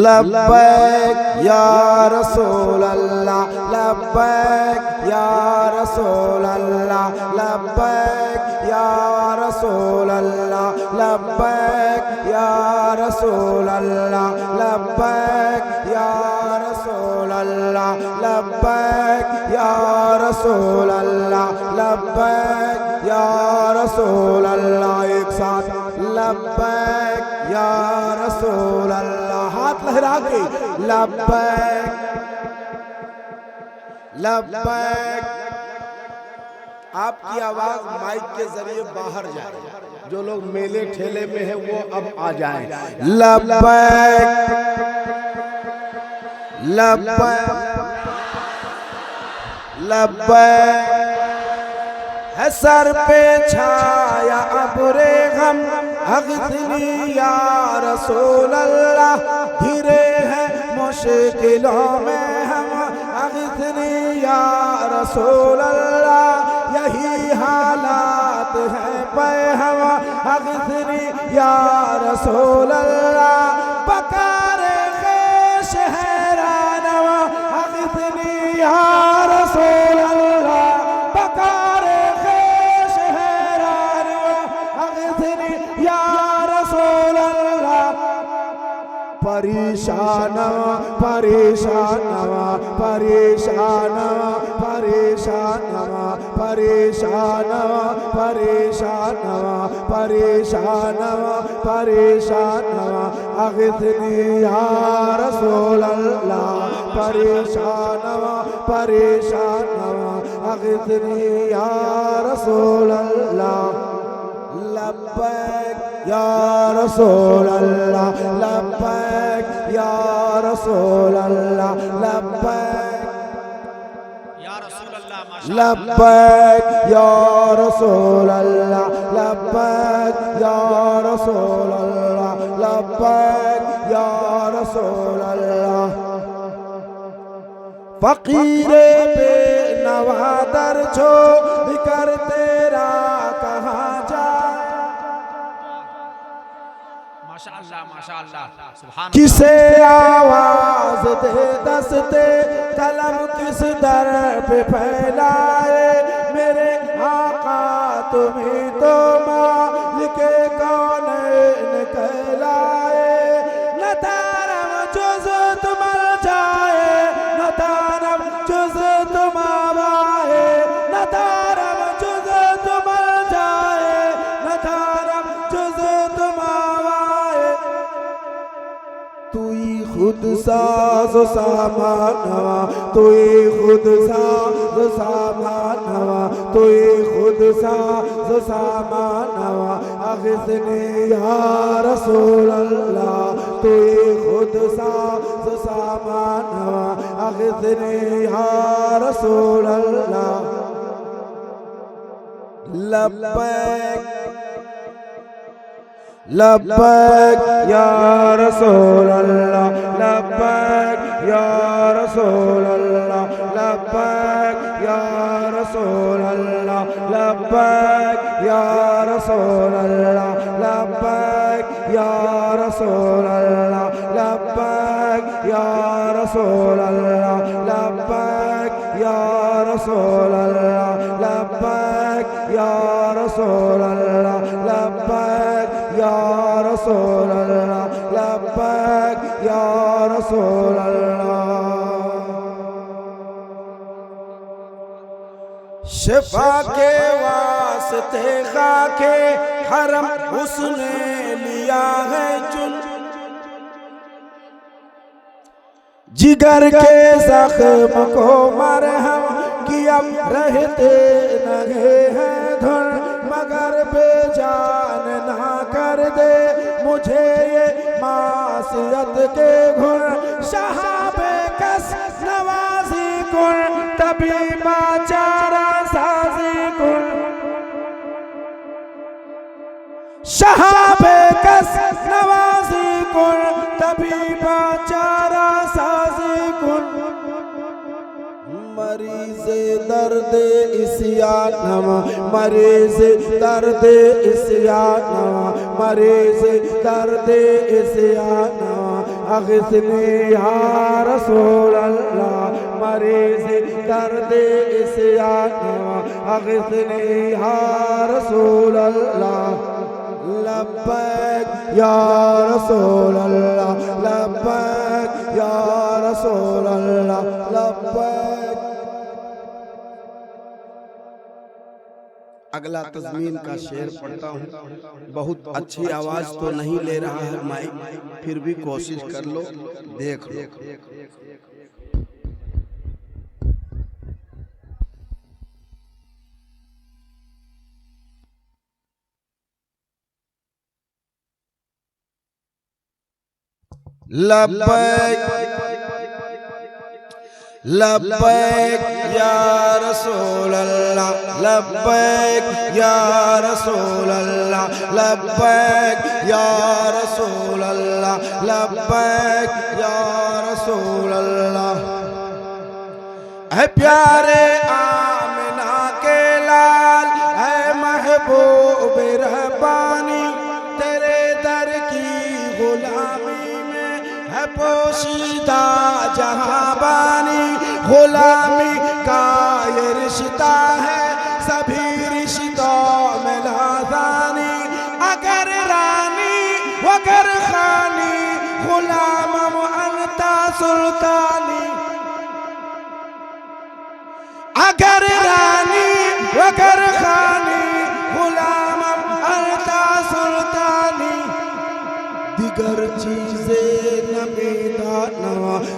लब्बैक या रसूल अल्लाह, लब्बैक या रसूल अल्लाह, लब्बैक या रसूल अल्लाह, लब्बैक या रसूल अल्लाह, लब्बैक या रसूल अल्लाह, लब्बैक या रसूल अल्लाह, लब्बैक या रसूल अल्लाह। एक साथ लब्बैक या रसूल अल्लाह, हाथ लहरा के लब्बैक लब्बैक। आपकी आवाज माइक के जरिए बाहर जाए, जो लोग मेले ठेले में है वो अब आ जाएं। लब्बैक लब्बैक लब्बैक। है सर पे छाया अब्रे गम, अग़्थनी या रसूल अल्लाह। घिरे हैं मुश्किलों में हम, अग़्थनी या रसूल अल्लाह। यही हालात हैं पे हम, अग़्थनी या रसूल अल्लाह। पकारे ख़ैश हैरानवा, अग़्थनी या रसूल अल्लाह। पकारे ख़ैश हैरानवा, अग़्थनी या रसूल अल्लाह। परेशानवा परेशानवा परेशानवा परेशानवा परेशानवा परेशानवा परेशानवा परेशानवा, अग़्थनी या रसूल अल्लाह। परेशानवा परेशानवा, अग़्थनी या रसूल अल्लाह। लब्बैक या रसूल अल्लाह, लब्बैक या रसूल अल्लाह, लब्बैक या रसूल अल्लाह, लब्बैक या रसूल अल्लाह, लब्बैक या रसूल अल्लाह, लब्बैक या रसूल अल्लाह। फ़क़ीरे बेनवा दर छोड़ कर तेरा कहाँ जाए। माशाअल्लाह माशाअल्लाह, सुभान। किसे आवाज दे दस्ते कलम, किस दर पे फैलाए। मेरे आका तुम्हीं तो मालिक कौनैन कहलाए। न तारम जुज़ तुम जाए, न तारम जुज़ तुम आवाए। न तारम जुज़ तुम जाए, न तारम जुज़ तुम आवाए। तुई खुद साज़ सामानवा, तुई खुद साज़ सामानवा, तुई खुद साज़ सामानवा। अग़्थनी या रसूल अल्लाह, तुई खुद साज़ सामानवा। अग़्थनी या रसूल अल्लाह। लब्बैक लब्बैक या रसूल अल्लाह, लब्बैक या रसूल अल्लाह, लब्बैक या रसूल अल्लाह, लब्बैक या रसूल अल्लाह, लब्बैक या रसूल अल्लाह, लब्बैक या रसूल अल्लाह, लब्बैक या रसूल अल्लाह, लब्बैक या रसूल अल्लाह, लब्बैक या रसूल अल्लाह, लब्बैक या रसूल अल्लाह। शिफा के वास्ते खाके हरम उसने लिया है चुन। जिगर के जख्म को मरहम किया रहते नगे हैं धुन। मगर बेजान ना कर दे मुझे ये मासियत के घुन। शहाबे कस नवाजी कुन, तभी बाचारा साजी कुन। शहाबे कस नवाजी कुन, तभी बाचारा साजी कुन। मरीज़ दर्द इस्यानवा, मरीज़ दर्द इस्यानवा, मरीज़ दर्द इस्याना अग़िस्नी या रसूल अल्लाह मरीज़ दर्द इस्याना अग़िस्नी या रसूल अल्लाह लब्बैक या रसूल अल्लाह लब्बैक या रसूल अल्लाह लब्बैक। अगला तज़मीन का शेर पढ़ता हूँ। बहुत अच्छी आवाज़ तो नहीं ले रहा है माइक, फिर भी कोशिश कर लो, देख लो। लब्बैक लब्बैक या रसूल अल्लाह लब्बैक या रसूल अल्लाह लब्बैक या रसूल अल्लाह लब्बैक या रसूल अल्लाह। है प्यारे आमिना के लाल है महबूब रहबानी तेरे दर की गुलामी में है पोशीदा जहांबानी गुलामी का ये रिश्ता है सभी रिश्तों में लाज़ानी अगर रानी वगर खानी गुलाम अंता सुल्तानी अगर रानी वगर खानी गुलाम अंता सुल्तानी दिगर चीज़ें नमीदाना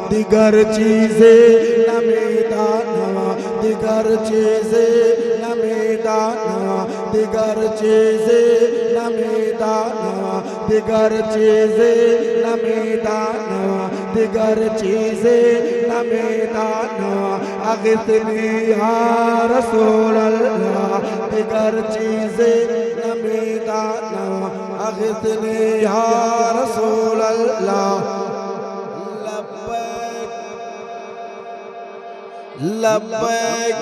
दिगर चीज़ें नमीदाना दिगर चीज़ें नमीदाना दिगर चीज़ें नमीदाना दिगर चीज़ें नमीदाना दिगर चीज़ें नमीदाना अग़िस्नी या रसूल अल्लाह दिगर चीज़ें नमीदाना अग़िस्नी या रसूल अल्लाह लब्बैक लब्बैक।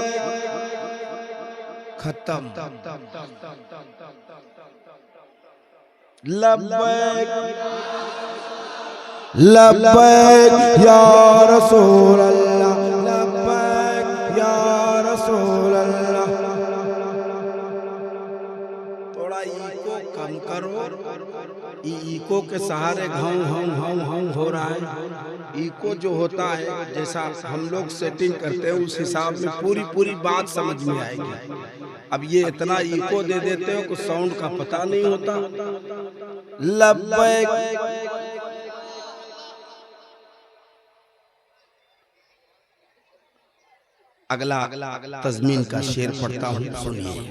खत्म। लब्बैक लब्बैक या रसूल अल्लाह लब्बैक या रसूल अल्लाह। थोड़ा ईको कम करो, ईको के सहारे घाव हम हो रहा है। ईको जो होता है जैसा हम लोग सेटिंग करते हैं उस हिसाब में पूरी बात समझ में आएगी। अब ये इतना ईको दे देते हो कि साउंड का पता नहीं होता। लब्बैक अगला तज़मीन का शेर पढ़ता हूँ, सुनिए।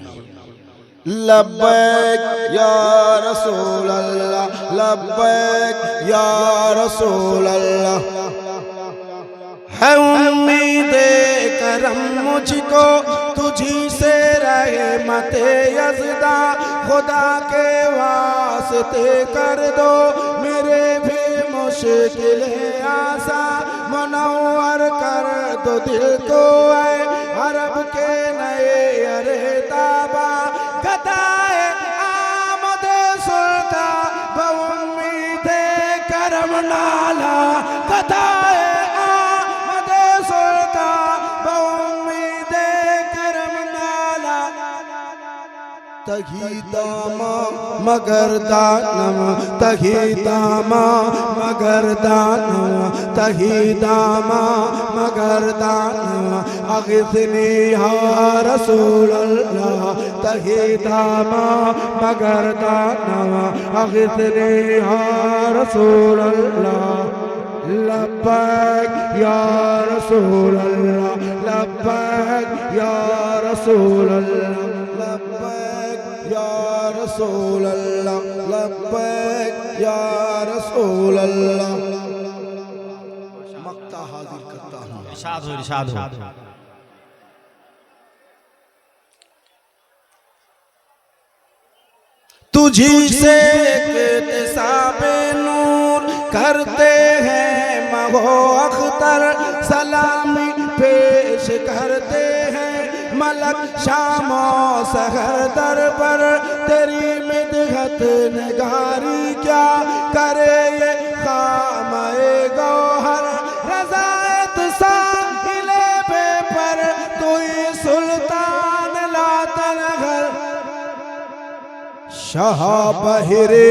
लब्बैक या रसूल अल्लाह लब्बैक या रसूल अल्लाह। है उम्मीदे करम मुझको तुझी से रहमते यज़दा खुदा के वास्ते कर दो मेरे भी मुश्किल आसा मुनव्वर कर दो दिल को है अरब के नए अरे ताबा गदाए आमद सुल्ता बउम्मीदे करम नाला गदाए आमद सुल्ता बउम्मीदे करम नाला तही दामा मगर दानम तही दामा मगर दानम तही दामा मगर दानम अग़िस्नी या रसूल अल्लाह तही दामा मगर दानम अग़िस्नी या रसूल अल्लाह। लब्बैक या रसूल अल्लाह लब्बैक या रसूल अल्लाह लब्बैक या रसूल अल्लाह लब्बैक या रसूल अल्लाह। मक्ता हाजिर करता हूँ। इरशाद हो इरशाद हो। तुझी से इक्तिसाबे नूर करते हैं महो अख्तर सलामी पेश करते हैं मलक शामो सहर दर पर तेरी मिदह खत नगारी क्या करे ये खामे गौहर रज़ायत साहिले पे पर कोई सुल्तान लातन घर शाह बहिरे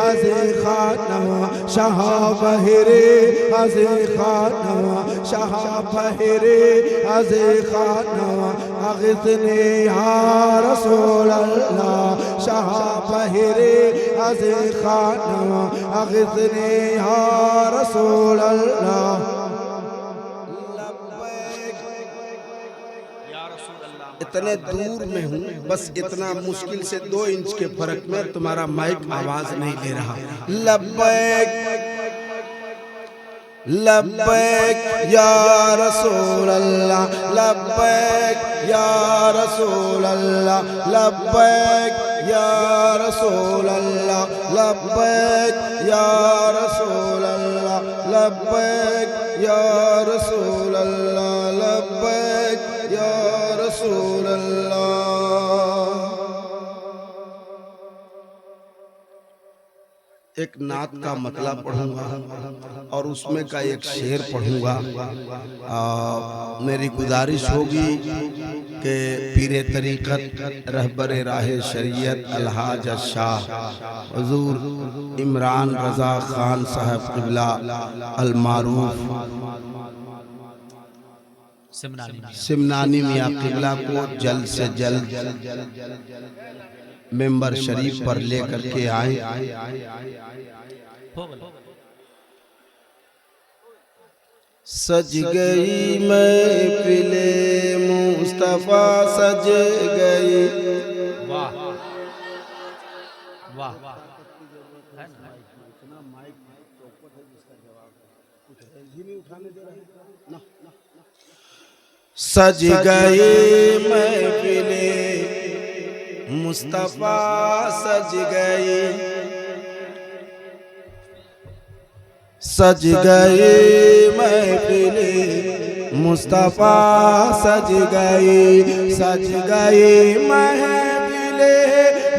अज़े खानवा शाह बहिरे अज़े खानवा शाह बहिरे अज़े खानवा अग़िथनी या रसूल अल्लाह शाह बहिरे अज़े खानवा अग़िथनी या रसूल अल्लाह। इतने दूर में हूँ, बस इतना मुश्किल से 2 इंच के फर्क में तुम्हारा माइक आवाज नहीं दे रहा। लब्बैक लब्बैक या रसूल अल्लाह लब्बैक या रसूल अल्लाह लब्बैक या रसूल अल्लाह लब्बैक या रसूल अल्लाह लब्बैक या रसूल अल्लाह लब्बैक या रसूल अल्लाह। एक नात का मतलब पढ़ूंगा और उसमें का एक शेर पढ़ूंगा। मेरी गुजारिश होगी कि पीरे तरीक़त रहबरे राहे शरीयत अलहाज शाह हुज़ूर इमरान रज़ा खान साहब क़िबला अल मारूफ सिमनानी मियाँ क़िबला को जल्द से जल्द मेंबर शरीफ पर लेकर के आए। सज गई महफ़िले मुस्तफ़ा सज गई। वाह वाह सज गई महफ़िले मुस्तफ़ा सज गई सज गई महफ़िले मुस्तफ़ा सज गई सज गई महफ़िले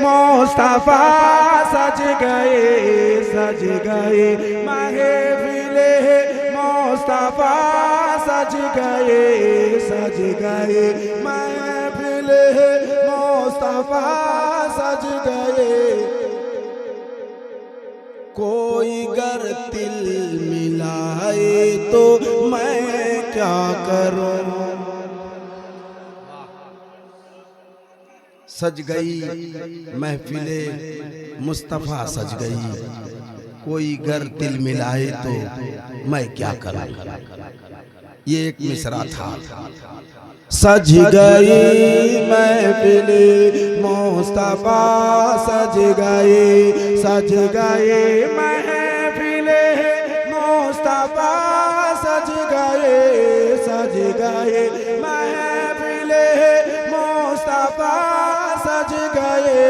मुस्तफ़ा सज गई सज गई महफ़िले मुस्तफ़ा सज गई सज गई महफ़िले मुस्तफ़ा सज गए। कोई गर तिल मिलाए तो मैं क्या करूं। सज गई महफ़िले मुस्तफ़ा सज गई, कोई गर तिल मिलाए तो मैं क्या करूं। ये एक मिसरा था। सज गई महफ़िले मुस्तफ़ा सज गई सज गई महफ़िले मुस्तफ़ा सज गई सज गई महफ़िले मुस्तफ़ा सज गई।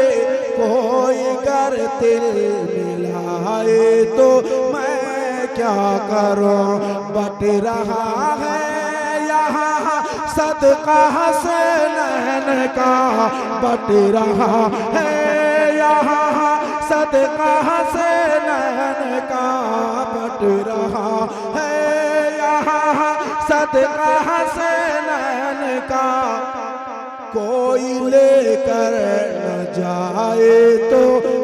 कोई गर तिल मिलाए तो मैं क्या करूं। बट रहा है यहाँ सदका हसनैन का, बट रहा है यहाँ सदका हसनैन का, बट रहा है यहाँ सदका हसनैन का। कोई लेकर न जाए तो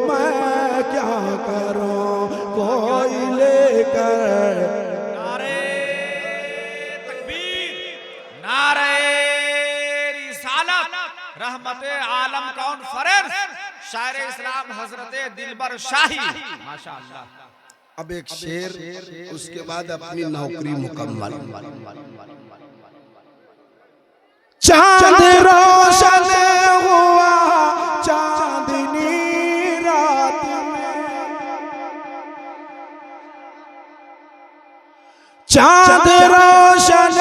मैं क्या करूं। कोई लेकर रहमते आलम कॉन्फ्रेंस शायर इस्लाम हजरते दिलबर शाही माशाअल्लाह। अब एक शेर, उसके बाद अपनी नौकरी मुकम्मल। चांद रोशन हुआ चांदनी रात में, चांद रोशन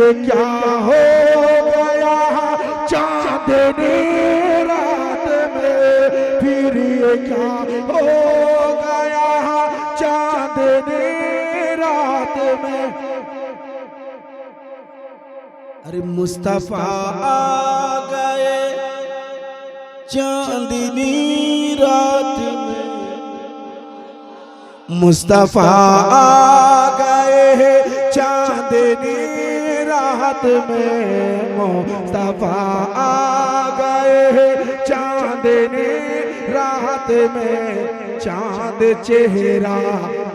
क्या हो गया चांदनी रात में। क्या हो गया चांदनी रात में। अरे मुस्तफा आ गए चांदनी रात में, मुस्तफा आ गए चांदनी रात में, मुस्तफा आ गए चांदनी रात में। चांद चेहरा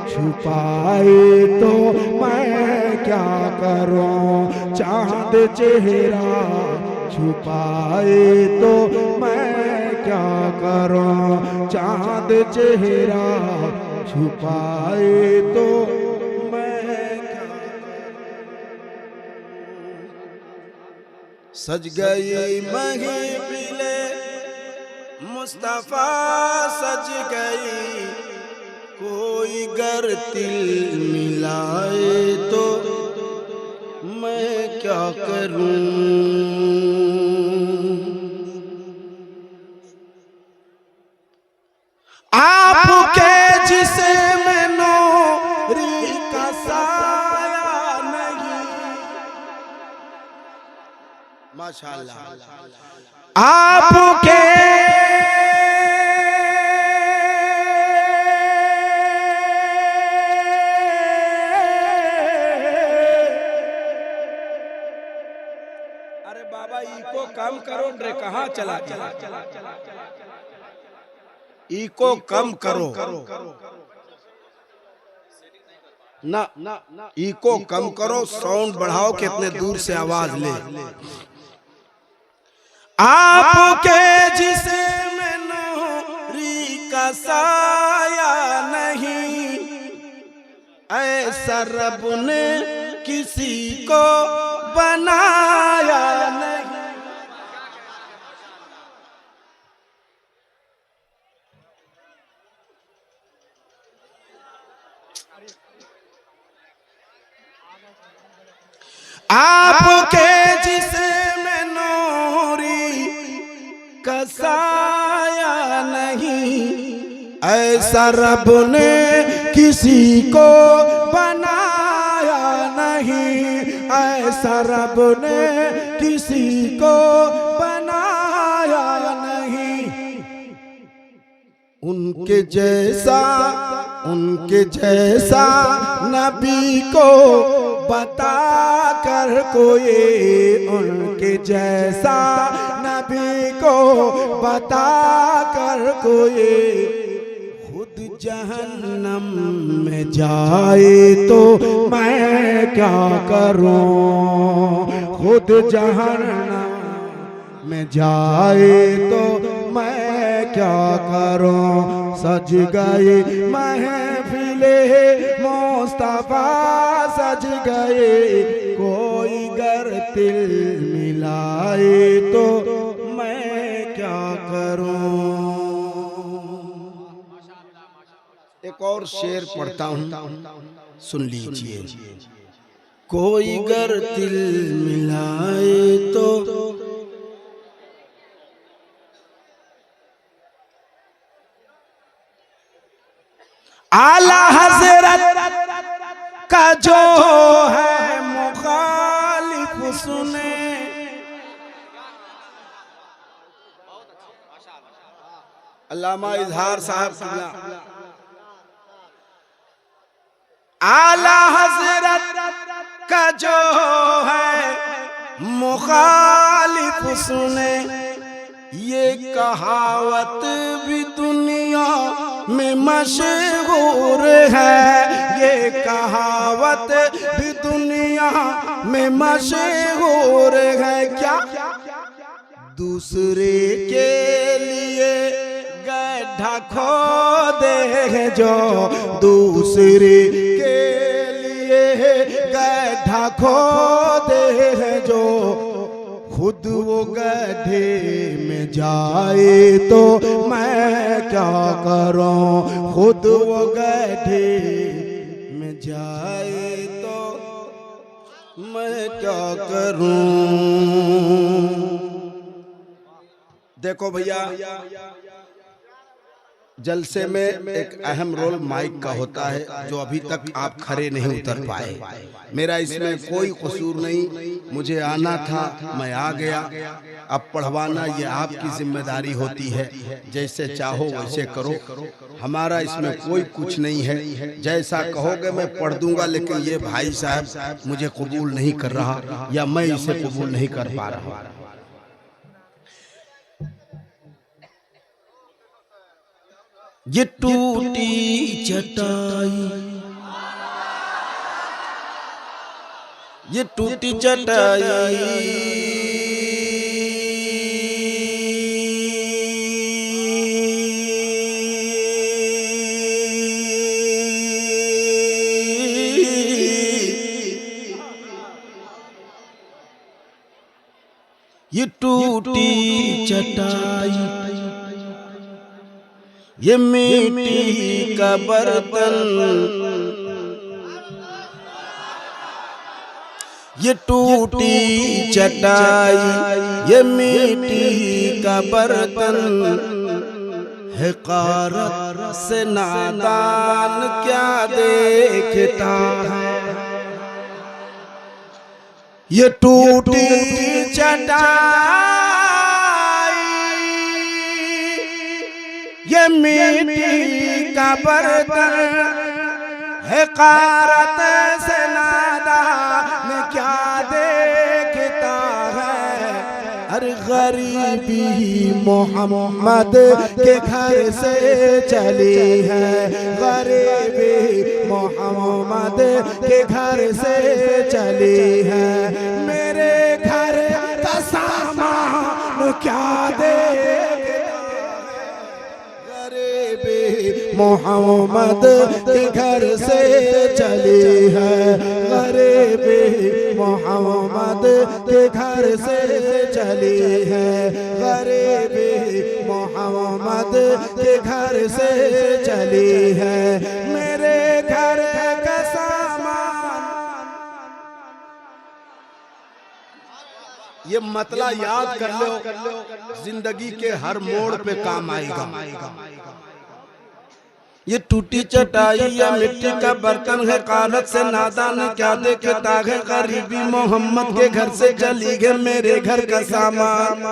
छुपाए तो मैं क्या करूं, चांद चेहरा छुपाए तो मैं क्या करूं, चांद चेहरा छुपाए तो मैं क्या करूं। सज गई महफिले मुस्तफा सज गई, कोई गर तिल मिलाए तो मैं क्या करूं। आपके जिस्म नूरी का साया नहीं, माशाअल्लाह। आपके अरे बाबा इको कम करो रे, कहाँ चला इको कम करो ना, इको कम करो, साउंड बढ़ाओ, कितने दूर से आवाज ले। आपके जिस्म नूरी का साया नहीं, ऐसा रब ने किसी को बनाया नहीं। आपके जिस्म नूरी का साया नहीं, ऐसा रब ने किसी को बनाया नहीं, ऐसा रब ने किसी को बनाया नहीं। उनके जैसा नबी को बता कर कोई, उनके जैसा नबी को बता कर कोई, खुद जहन्नम में जाए तो मैं क्या करूं, खुद जहन्नम में जाए तो मैं क्या करूं। सज गए महफिले मुस्तफा सज गए, कोई गर तिल मिलाए तो मैं क्या करूं। एक और शेर पढ़ता हूं, सुन लीजिए। कोई गर तिल मिलाए तो आला हजरत का जो है मुखालिफ सुने, अल्लामा इजहार साहब। आला हजरत का जो है मुखालिफ सुने, ये कहावत भी दुनिया में मशहूर है, ये कहावत भी दुनिया में मशहूर है। क्या दूसरे के लिए गड्ढा खोदे जो, दूसरे के लिए गड्ढा खोदे जो, खुद वो गड्ढे में जाए तो मैं क्या करूं, खुद वो गड्ढे में जाए तो मैं क्या करूं। देखो भैया, जलसे में एक अहम रोल माइक का होता है, जो अभी तक आप खड़े नहीं उतर पाए। मेरा इसमें कोई कसूर नहीं, मुझे आना था, मैं आ गया। अब पढ़वाना ये आपकी जिम्मेदारी होती है, जैसे चाहो वैसे करो, हमारा इसमें कोई कुछ नहीं है। जैसा कहोगे मैं पढ़ दूंगा, लेकिन ये भाई साहब मुझे कबूल नहीं कर रहा या मैं इसे कबूल नहीं कर पा रहा। ये टूटी चटाई, ये टूटी चटाई, ये टूटी चटाई, ये मिट्टी का बर्तन, ये टूटी चटाई, ये मिट्टी का बर्तन, हक़ारत से नादान क्या देखता है। ये टूटी चटाई, ये मिट्टी का बर्तन, हक़ारत से नादान क्या देखता है। हर गरीबी मोहम्मद के घर से चली है, गरीबी मोहम्मद के घर से चली है। मेरे घर का सामान क्या देखता मोहम्मद के घर से चली है, गरीबी मोहम्मद के घर से चली है, गरीबी मोहम्मद के घर से चली है। मेरे घर का सामान, ये मतला याद कर लो, जिंदगी के हर मोड़ पे काम आएगा। ये टूटी चटाई या मिट्टी का बर्तन है, हक़ारत से नादान क्या देखता है। गरीबी मोहम्मद के घर से चली गए, मेरे घर का सामान।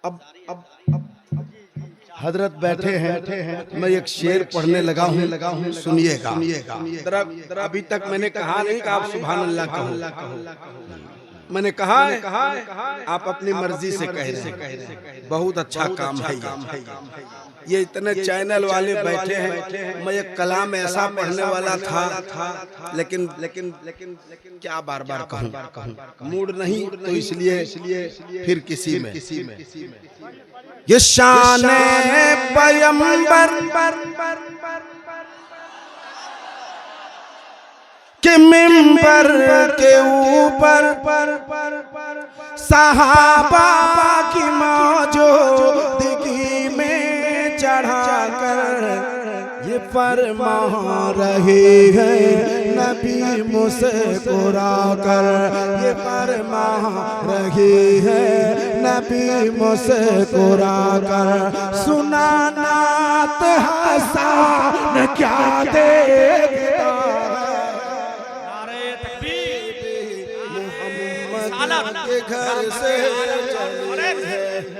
अब हजरत बैठे हैं, मैं एक शेर पढ़ने लगा हूँ, सुनिएगा। अभी तक मैंने कहा नहीं कि आप सुभान अल्लाह कहो, मैंने कहा आप अपनी मर्जी से कह रहे हैं। बहुत अच्छा काम है ये इतने चैनल वाले बैठे हैं। मैं एक कलाम ऐसा पढ़ने वाला था, लेकिन क्या बार बार कहूँ, मूड नहीं, तो इसलिए फिर किसी में ये शान पैगंबर के मिंबर के ऊपर सहाबा की मौजूदगी में चढ़ाकर ये फरमा रहे हैं नबी मुस्कुरा कर, ये फरमा रहे हैं नबी मुस्कुरा कर। सुना नात हसन क्या देखता के घर से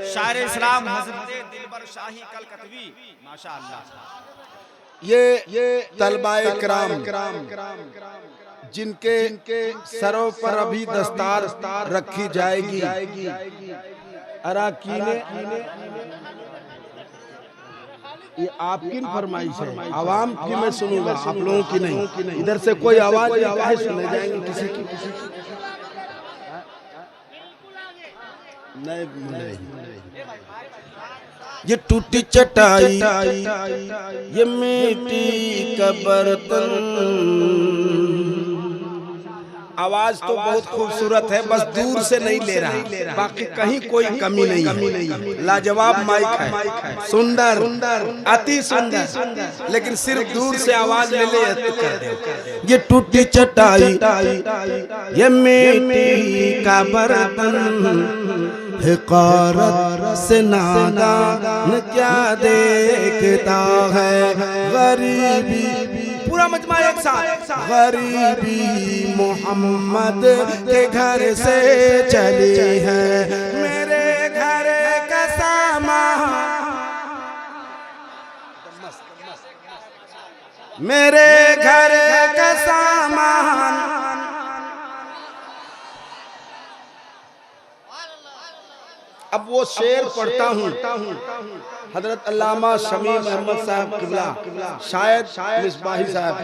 शायर इस्लाम हज़रत दिलबर शाही कलकतवी, माशाअल्लाह। ये तलबाए किराम जिनके सरों पर अभी दस्तार रखी जाएगी, अराकीने, ये आपकी फरमाइश है, आवाम की मैं सुनूंगा, आप लोगों की नहीं। इधर से कोई आवाज सुने जाएंगे किसी की, नहीं। ये टूटी चटाई, ये मिट्टी का बर्तन, आवाज तो बहुत खूबसूरत है, बस दूर से नहीं ले रहा, बाकी कहीं कोई कमी नहीं है। लाजवाब माइक है, सुंदर, अति सुंदर, लेकिन सिर्फ दूर से आवाज ले ले। ये टूटी चटाई, ये मिट्टी का बर्तन, हिकारत से नादान क्या देखता है। गरीबी, पूरा मजमा एक साथ, गरीबी मोहम्मद के घर से चली है। मेरे घर का सामान, मेरे घर का सामान, अब वो शेर पढ़ता हूँ। हजरत अल्लामा शमी अहमद साहब किबला, शायद मिसबाही साहब,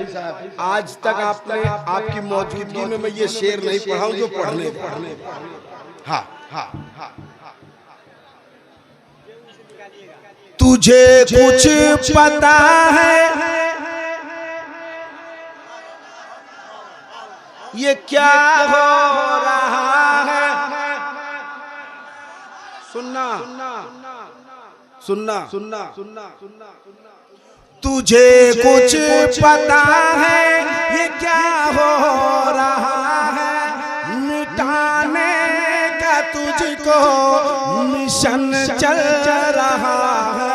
आज तक आपने आपकी मौजूदगी में मैं ये शेर नहीं पढ़ा हूँ जो पढ़ने। हाँ हाँ हाँ, तुझे कुछ पता है ये क्या हो रहा है। सुनना सुनना सुनना सुनना, तुझे कुछ पता है ये क्या हो रहा है। मिटाने का तुझको मिशन चल रहा है।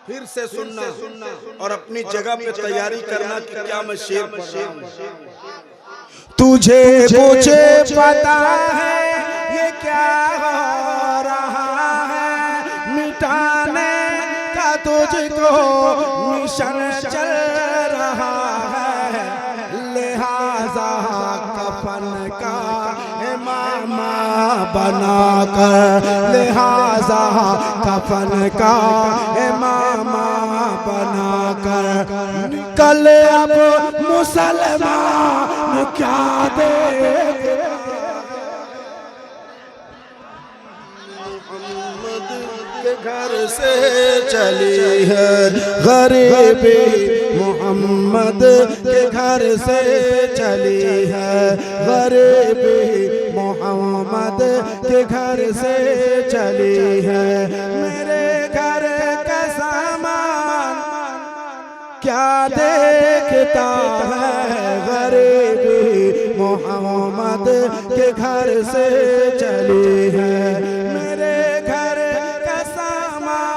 फिर से सुनना और अपनी जगह पे तैयारी करना कि क्या मैं शेर पढ़ रहा हूं। तुझे कुछ पता है ये क्या हो रहा है। मिटाने का तुझको मिशन चल रहा है। लिहाजा कफन का इमामा बनाकर, लिहाजा कफन का इमामा बनाकर निकल अब मुसलमान क्या देख। के घर से चली है गरीबी, मोहम्मद के घर से चली है गरीबी, मोहम्मद के घर से चली है। मेरे घर का सामान क्या देखता है। गरीबी मोहम्मद के घर से चली है। मेरे घर का सामान,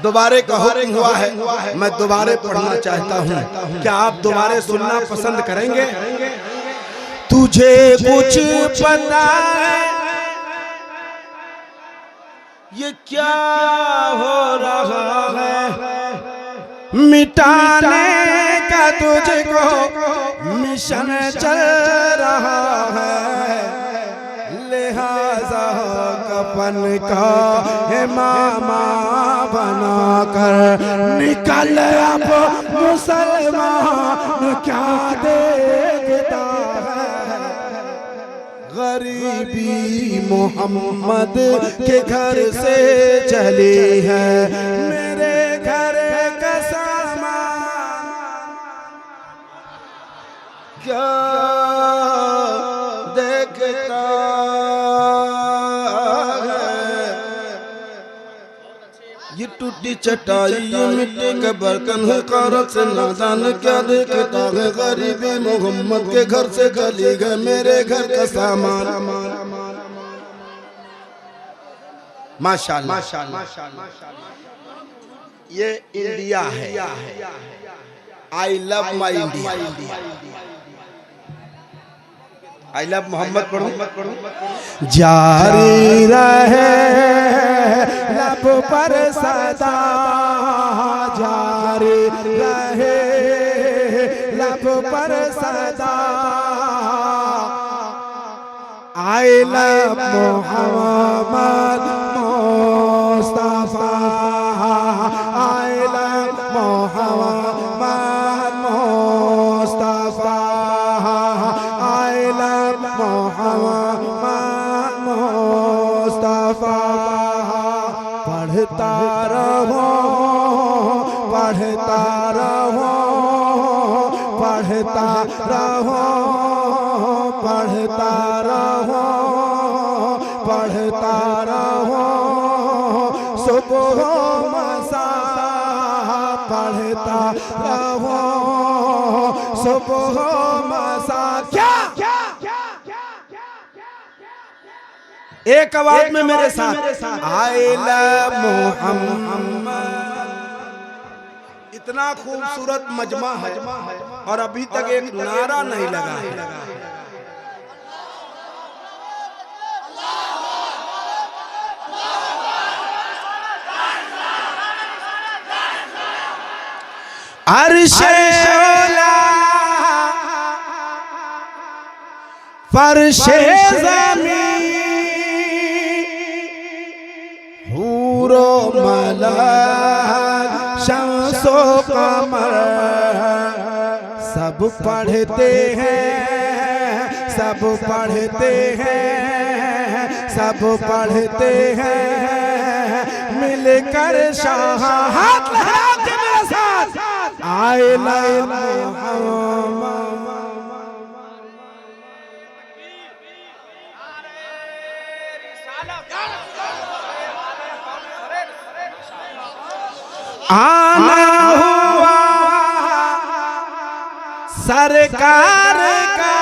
दोबारे का हुक्म हुआ है, मैं दोबारे पढ़ना चाहता हूँ। क्या आप दोबारे सुनना पसंद करेंगे। तुझे कुछ पता है ये क्या हो रहा है। मिटाने का तुझको मिशन चल रहा है। लिहाजा कफन का इमामा बनाकर निकल अब मुसलमान क्या देखता है। गरीबी मोहम्मद के घर से चली है। मेरे घर का सामान क्या देखता है। ये टूटी चटाई, ये मिट्टी के बर्तन है, कारत से नादान क्या देखता है। गरीबी मोहम्मद के घर से चली गए। मेरे घर का सामान, माशाअल्लाह ये इंडिया है। I love my India, I love Muhammad पढ़ो। जारी रहे लब पर सदा, जारी रहे लब पर सदा। I love Muhammad Mustafa, I love Muhammad Mustafa, I love Muhammad Mustafa. पढ़ता रहो, पढ़ता रहो, पढ़ता रहो, पढ़ता रहो, पढ़ता रहो। सुबह मसा पढ़ता रहो, सुबह सुबह मसा क्या एक आवाज में मेरे साथ आइला मोहम्मद। इतना खूबसूरत मजमा है और अभी तक एक नारा नहीं लगा है। अर्शे औला फर्शे ज़मीन हूरो मलाक शम्सो कमर सब पढ़ते हैं, सब पढ़ते हैं, सब पढ़ते हैं मिलकर शाह। हाथ लहरा के मेरे साथ आइला आना हुआ सरकार का